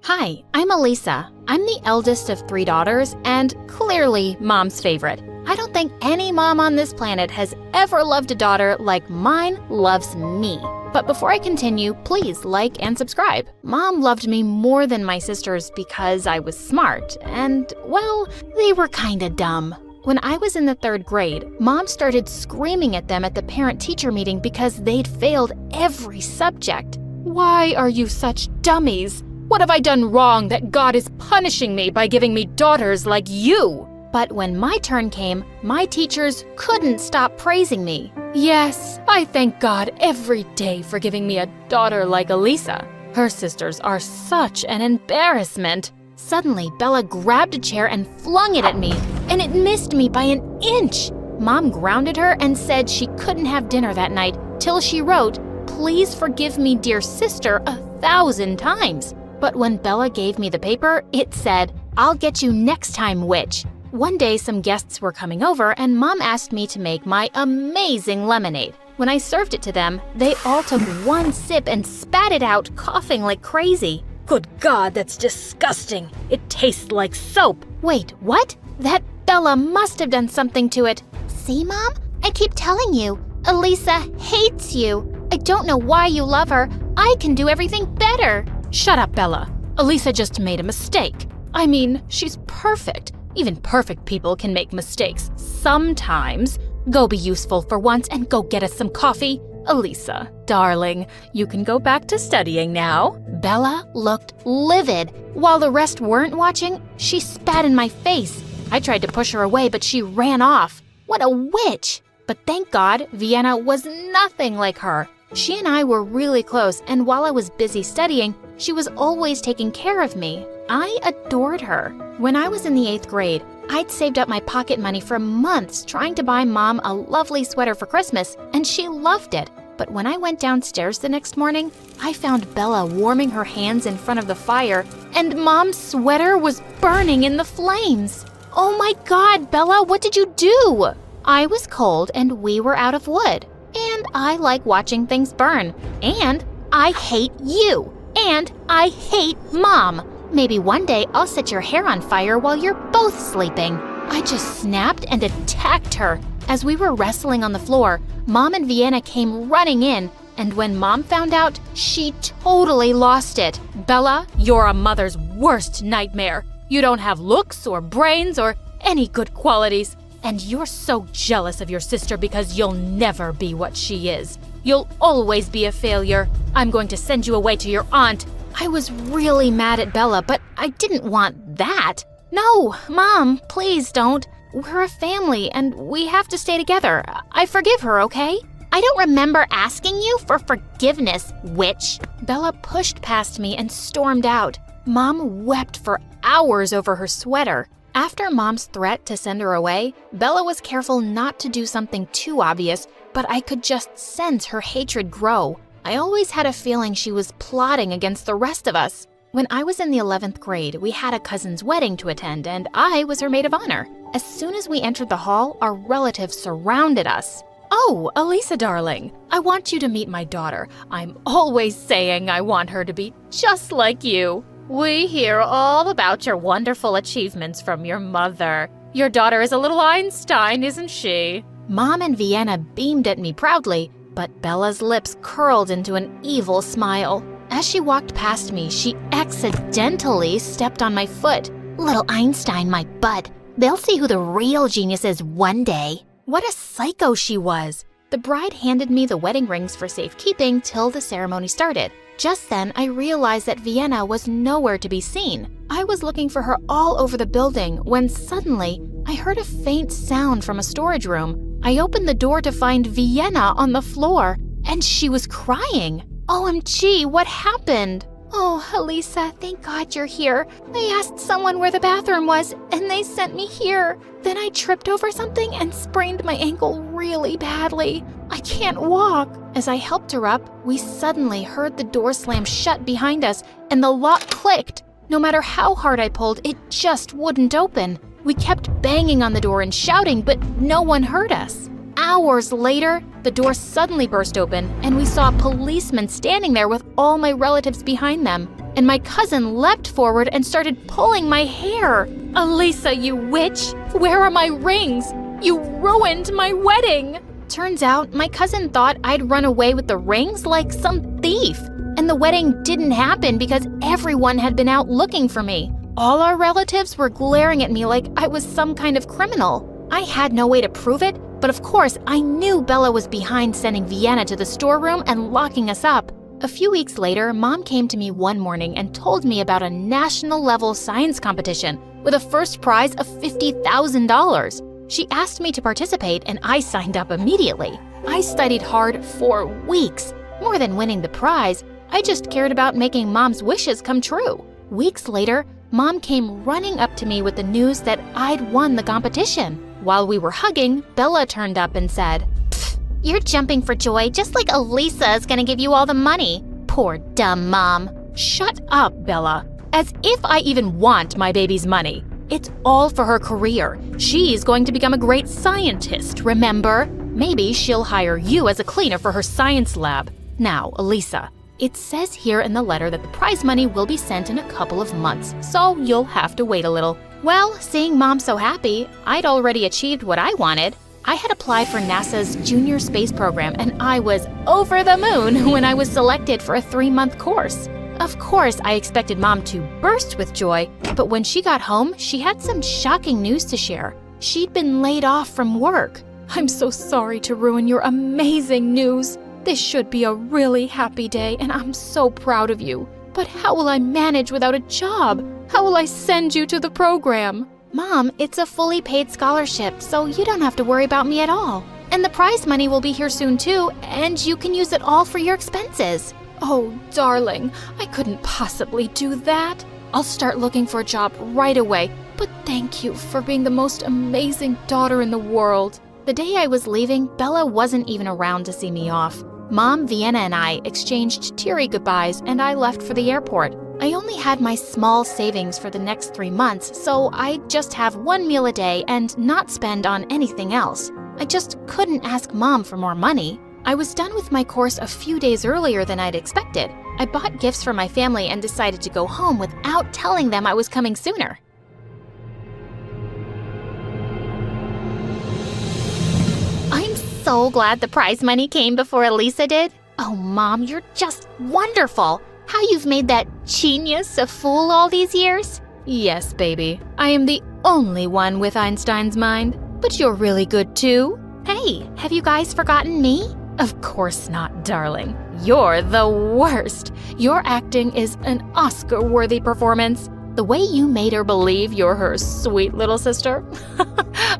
Hi, I'm Elisa. I'm the eldest of 3 daughters and clearly Mom's favorite. I don't think any mom on this planet has ever loved a daughter like mine loves me. But before I continue, please like and subscribe. Mom loved me more than my sisters because I was smart and, well, they were kinda dumb. When I was in the 3rd grade, Mom started screaming at them at the parent-teacher meeting because they'd failed every subject. Why are you such dummies? What have I done wrong that God is punishing me by giving me daughters like you? But when my turn came, my teachers couldn't stop praising me. Yes, I thank God every day for giving me a daughter like Elisa. Her sisters are such an embarrassment. Suddenly, Bella grabbed a chair and flung it at me, and it missed me by an inch. Mom grounded her and said she couldn't have dinner that night till she wrote, "Please forgive me, dear sister," 1,000 times. But when Bella gave me the paper, it said, "I'll get you next time, witch." One day, some guests were coming over, and Mom asked me to make my amazing lemonade. When I served it to them, they all took one sip and spat it out, coughing like crazy. Good God, that's disgusting. It tastes like soap. Wait, what? That Bella must have done something to it. See, Mom? I keep telling you, Elisa hates you. I don't know why you love her. I can do everything better. Shut up, Bella. Elisa just made a mistake. I mean, she's perfect. Even perfect people can make mistakes sometimes. Go be useful for once and go get us some coffee. Elisa, darling, you can go back to studying now. Bella looked livid. While the rest weren't watching, she spat in my face. I tried to push her away, but she ran off. What a witch! But thank God, Vienna was nothing like her. She and I were really close, and while I was busy studying, she was always taking care of me. I adored her. When I was in the 8th grade, I'd saved up my pocket money for months trying to buy Mom a lovely sweater for Christmas, and she loved it. But when I went downstairs the next morning, I found Bella warming her hands in front of the fire, and Mom's sweater was burning in the flames. Oh my God, Bella, what did you do? I was cold and we were out of wood. And I like watching things burn. And I hate you. And I hate Mom. Maybe one day I'll set your hair on fire while you're both sleeping. I just snapped and attacked her. As we were wrestling on the floor, Mom and Vienna came running in, and when Mom found out, she totally lost it. Bella, you're a mother's worst nightmare. You don't have looks or brains or any good qualities. And you're so jealous of your sister because you'll never be what she is. You'll always be a failure. I'm going to send you away to your aunt. I was really mad at Bella, but I didn't want that. No, Mom, please don't. We're a family and we have to stay together. I forgive her, okay? I don't remember asking you for forgiveness, witch. Bella pushed past me and stormed out. Mom wept for hours over her sweater. After Mom's threat to send her away, Bella was careful not to do something too obvious, but I could just sense her hatred grow. I always had a feeling she was plotting against the rest of us. When I was in the 11th grade, we had a cousin's wedding to attend, and I was her maid of honor. As soon as we entered the hall, our relatives surrounded us. "Oh, Elisa, darling, I want you to meet my daughter. I'm always saying I want her to be just like you. We hear all about your wonderful achievements from your mother. Your daughter is a little Einstein, isn't she?" Mom and Vienna beamed at me proudly, but Bella's lips curled into an evil smile. As she walked past me, she accidentally stepped on my foot. Little Einstein, my butt. They'll see who the real genius is one day. What a psycho she was. The bride handed me the wedding rings for safekeeping till the ceremony started. Just then, I realized that Vienna was nowhere to be seen. I was looking for her all over the building when suddenly I heard a faint sound from a storage room. I opened the door to find Vienna on the floor, and she was crying. OMG, what happened? Oh, Elisa, thank God you're here. I asked someone where the bathroom was, and they sent me here. Then I tripped over something and sprained my ankle really badly. I can't walk. As I helped her up, we suddenly heard the door slam shut behind us, and the lock clicked. No matter how hard I pulled, it just wouldn't open. We kept banging on the door and shouting, but no one heard us. Hours later, the door suddenly burst open, and we saw policemen standing there with all my relatives behind them. and my cousin leapt forward and started pulling my hair. "Elisa, you witch! Where are my rings? You ruined my wedding!" Turns out my cousin thought I'd run away with the rings like some thief. And the wedding didn't happen because everyone had been out looking for me. All our relatives were glaring at me like I was some kind of criminal. I had no way to prove it, but of course I knew Bella was behind sending Vienna to the storeroom and locking us up. A few weeks later, Mom came to me one morning and told me about a national-level science competition with a first prize of $50,000. She asked me to participate and I signed up immediately. I studied hard for weeks. More than winning the prize, I just cared about making Mom's wishes come true. Weeks later, Mom came running up to me with the news that I'd won the competition. While we were hugging, Bella turned up and said, "You're jumping for joy just like Elisa is gonna give you all the money. Poor dumb Mom." "Shut up, Bella. As if I even want my baby's money. It's all for her career. She's going to become a great scientist, remember? Maybe she'll hire you as a cleaner for her science lab. Now, Elisa, it says here in the letter that the prize money will be sent in a couple of months, so you'll have to wait a little." Well, seeing Mom so happy, I'd already achieved what I wanted. I had applied for NASA's Junior Space Program, and I was over the moon when I was selected for a 3-month course. Of course, I expected Mom to burst with joy, but when she got home, she had some shocking news to share. She'd been laid off from work. "I'm so sorry to ruin your amazing news. This should be a really happy day, and I'm so proud of you. But how will I manage without a job? How will I send you to the program?" "Mom, it's a fully paid scholarship, so you don't have to worry about me at all. And the prize money will be here soon too, and you can use it all for your expenses." "Oh, darling, I couldn't possibly do that. I'll start looking for a job right away, but thank you for being the most amazing daughter in the world." The day I was leaving, Bella wasn't even around to see me off. Mom, Vienna, and I exchanged teary goodbyes, and I left for the airport. I only had my small savings for the next 3 months, so I'd just have 1 meal a day and not spend on anything else. I just couldn't ask Mom for more money. I was done with my course a few days earlier than I'd expected. I bought gifts for my family and decided to go home without telling them I was coming sooner. I'm so glad the prize money came before Elisa did. Oh, Mom, you're just wonderful. How you've made that genius a fool all these years. Yes, baby. I am the only one with Einstein's mind, but you're really good too. Hey, have you guys forgotten me? Of course not, darling. You're the worst. Your acting is an Oscar-worthy performance. The way you made her believe you're her sweet little sister.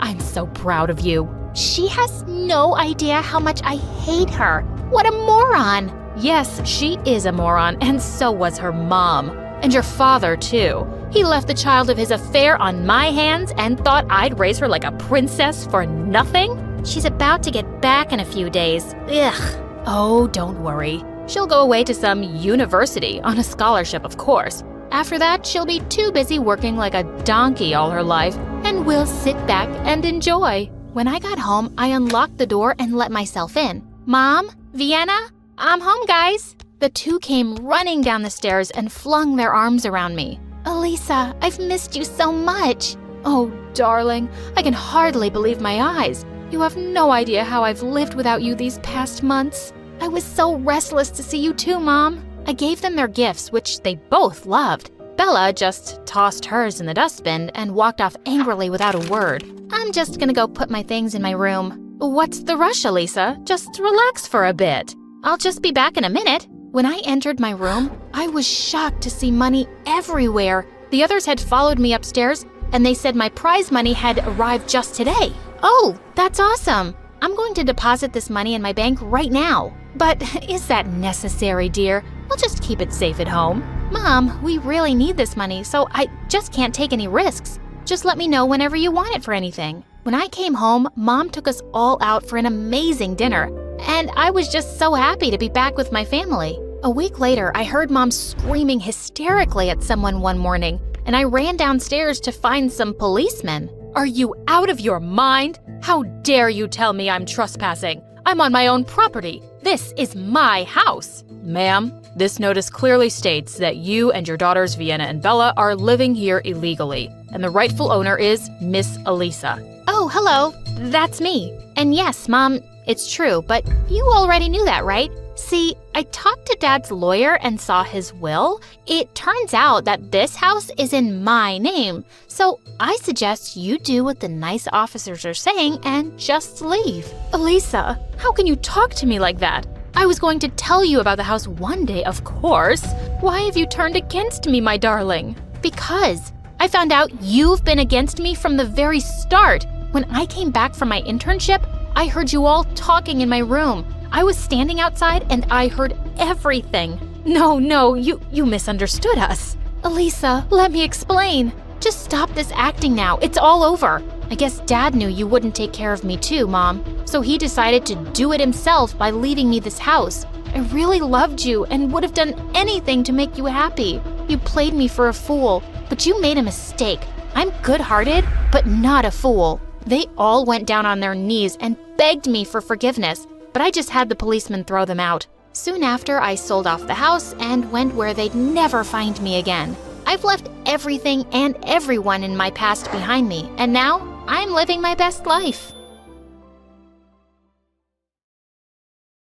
I'm so proud of you. She has no idea how much I hate her. What a moron. Yes, she is a moron, and so was her mom. And your father, too. He left the child of his affair on my hands and thought I'd raise her like a princess for nothing? She's about to get back in a few days. Ugh. Oh, don't worry. She'll go away to some university on a scholarship, of course. After that, she'll be too busy working like a donkey all her life, and we'll sit back and enjoy. When I got home, I unlocked the door and let myself in. Mom, Vienna, I'm home, guys. The two came running down the stairs and flung their arms around me. Elisa, I've missed you so much. Oh, darling, I can hardly believe my eyes. You have no idea how I've lived without you these past months. I was so restless to see you too, Mom. I gave them their gifts, which they both loved. Bella just tossed hers in the dustbin and walked off angrily without a word. I'm just gonna go put my things in my room. What's the rush, Elisa? Just relax for a bit. I'll just be back in a minute. When I entered my room, I was shocked to see money everywhere. The others had followed me upstairs, and they said my prize money had arrived just today. Oh, that's awesome. I'm going to deposit this money in my bank right now. But is that necessary, dear? I'll just keep it safe at home. Mom, we really need this money, so I just can't take any risks. Just let me know whenever you want it for anything. When I came home, Mom took us all out for an amazing dinner, and I was just so happy to be back with my family. A week later, I heard Mom screaming hysterically at someone one morning, and I ran downstairs to find some policemen. Are you out of your mind? How dare you tell me I'm trespassing? I'm on my own property. This is my house. Ma'am, This notice clearly states that you and your daughters Vienna and Bella are living here illegally, and the rightful owner is Miss Elisa. Oh, hello. That's me. And yes, Mom, it's true, but you already knew that, right? See, I talked to Dad's lawyer and saw his will. It turns out that this house is in my name. So I suggest you do what the nice officers are saying and just leave. Elisa, how can you talk to me like that? I was going to tell you about the house one day, of course. Why have you turned against me, my darling? Because I found out you've been against me from the very start. When I came back from my internship, I heard you all talking in my room. I was standing outside and I heard everything. No, you misunderstood us. Elisa, let me explain. Just stop this acting now. It's all over. I guess Dad knew you wouldn't take care of me too, Mom. So he decided to do it himself by leaving me this house. I really loved you and would have done anything to make you happy. You played me for a fool, but you made a mistake. I'm good-hearted, but not a fool. They all went down on their knees and begged me for forgiveness, but I just had the policeman throw them out. Soon after, I sold off the house and went where they'd never find me again. I've left everything and everyone in my past behind me, and now I'm living my best life.